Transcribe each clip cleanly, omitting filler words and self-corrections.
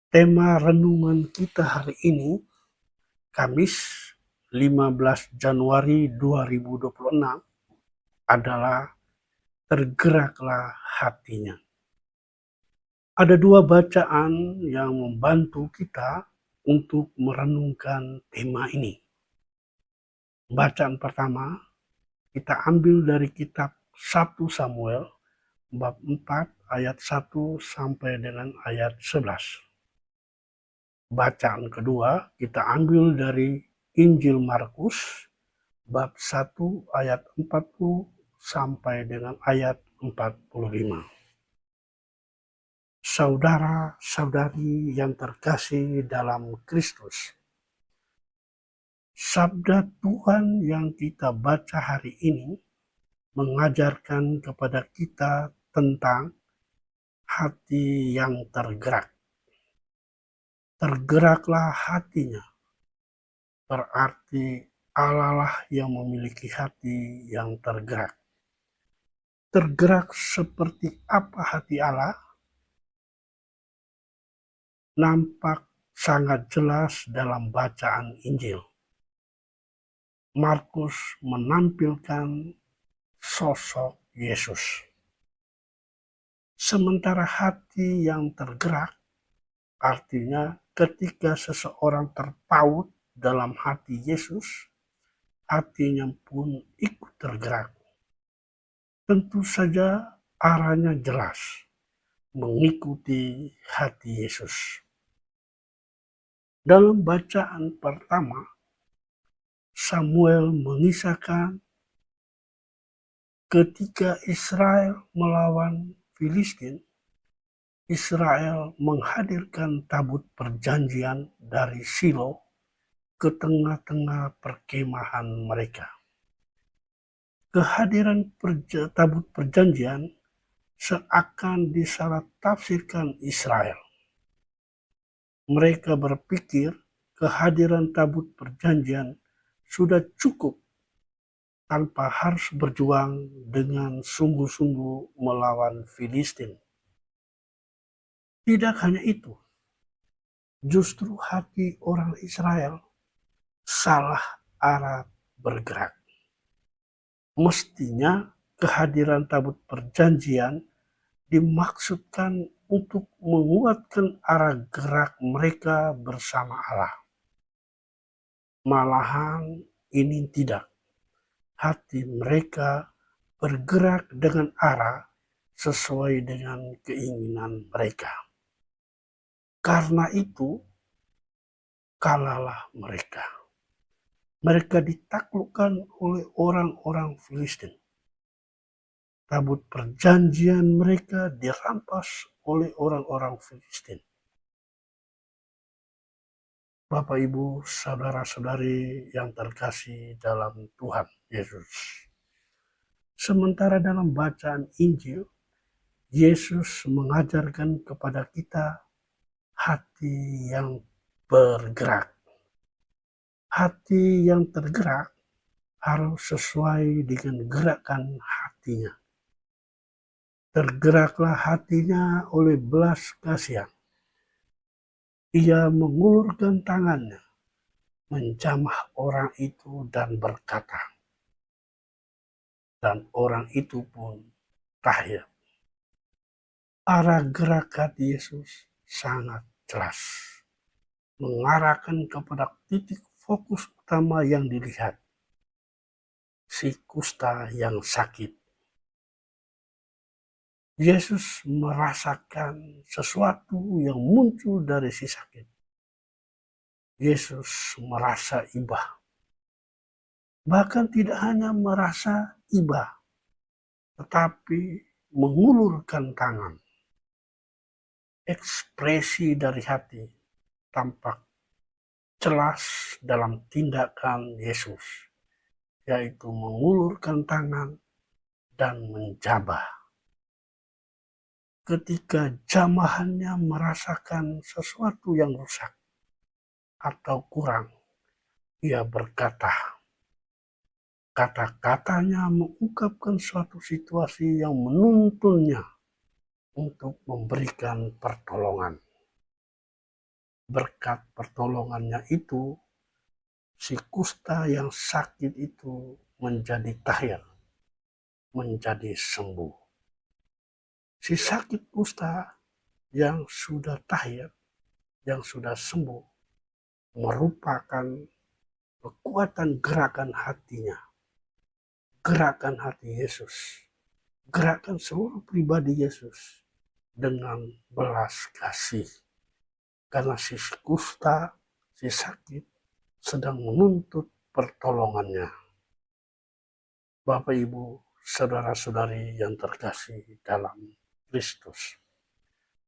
Tema renungan kita hari ini, Kamis 15 Januari 2026, adalah tergeraklah hatinya. Ada dua bacaan yang membantu kita untuk merenungkan tema ini. Bacaan pertama, kita ambil dari kitab 1 Samuel, bab 4 ayat 1 sampai dengan ayat 11. Bacaan kedua kita ambil dari Injil Markus bab 1 ayat 40 sampai dengan ayat 45. Saudara-saudari yang terkasih dalam Kristus, sabda Tuhan yang kita baca hari ini mengajarkan kepada kita tentang hati yang tergerak. Tergeraklah hatinya, berarti Allah lah yang memiliki hati yang tergerak. Tergerak seperti apa hati Allah? Nampak sangat jelas dalam bacaan Injil. Markus menampilkan sosok Yesus. Sementara hati yang tergerak, artinya ketika seseorang terpaut dalam hati Yesus, hatinya pun ikut tergerak. Tentu saja arahnya jelas, mengikuti hati Yesus. Dalam bacaan pertama, Samuel mengisahkan ketika Israel melawan Filistin, Israel menghadirkan tabut perjanjian dari Shilo ke tengah-tengah perkemahan mereka. Kehadiran tabut perjanjian seakan disalah tafsirkan Israel. Mereka berpikir kehadiran tabut perjanjian sudah cukup tanpa harus berjuang dengan sungguh-sungguh melawan Filistin. Tidak hanya itu, justru hati orang Israel salah arah bergerak. Mestinya kehadiran tabut perjanjian dimaksudkan untuk menguatkan arah gerak mereka bersama Allah. Malahan ini tidak. Hati mereka bergerak dengan arah sesuai dengan keinginan mereka. Karena itu, kalahlah mereka. Mereka ditaklukkan oleh orang-orang Filistin. Tabut perjanjian mereka dirampas oleh orang-orang Filistin. Bapak, Ibu, saudara-saudari yang terkasih dalam Tuhan Yesus. Sementara dalam bacaan Injil, Yesus mengajarkan kepada kita hati yang bergerak. Hati yang tergerak harus sesuai dengan gerakan hatinya. Tergeraklah hatinya oleh belas kasihan. Ia mengulurkan tangannya, menjamah orang itu dan berkata, dan orang itu pun tahir. Arah gerak hati Yesus sangat jelas, mengarahkan kepada titik fokus utama yang dilihat, si kusta yang sakit. Yesus merasakan sesuatu yang muncul dari si sakit. Yesus merasa iba. Bahkan tidak hanya merasa iba, tetapi mengulurkan tangan. Ekspresi dari hati tampak jelas dalam tindakan Yesus, yaitu mengulurkan tangan dan menjabah. Ketika jamahannya merasakan sesuatu yang rusak atau kurang, ia berkata, kata-katanya mengungkapkan suatu situasi yang menuntunnya untuk memberikan pertolongan. berkat pertolongannya itu, si kusta yang sakit itu menjadi tahir, menjadi sembuh. Si sakit kusta yang sudah tahir, yang sudah sembuh, merupakan kekuatan gerakan hatinya, gerakan hati Yesus, gerakan seluruh pribadi Yesus dengan belas kasih. Karena si kusta, si sakit, sedang menuntut pertolongannya. Bapak, Ibu, saudara-saudari yang terkasih dalam Kristus,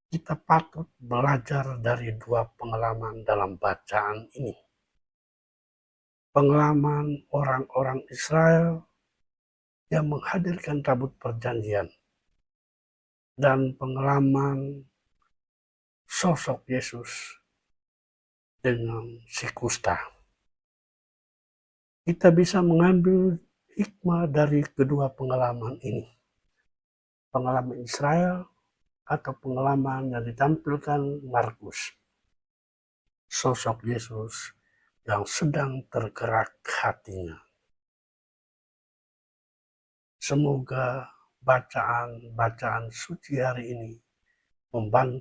kita patut belajar dari dua pengalaman dalam bacaan ini. Pengalaman orang-orang Israel yang menghadirkan tabut perjanjian, dan pengalaman sosok Yesus dengan si kusta. Kita bisa mengambil hikmah dari kedua pengalaman ini. Pengalaman Israel atau pengalaman yang ditampilkan Markus. Sosok Yesus yang sedang tergerak hatinya. Semoga bacaan-bacaan suci hari ini membantu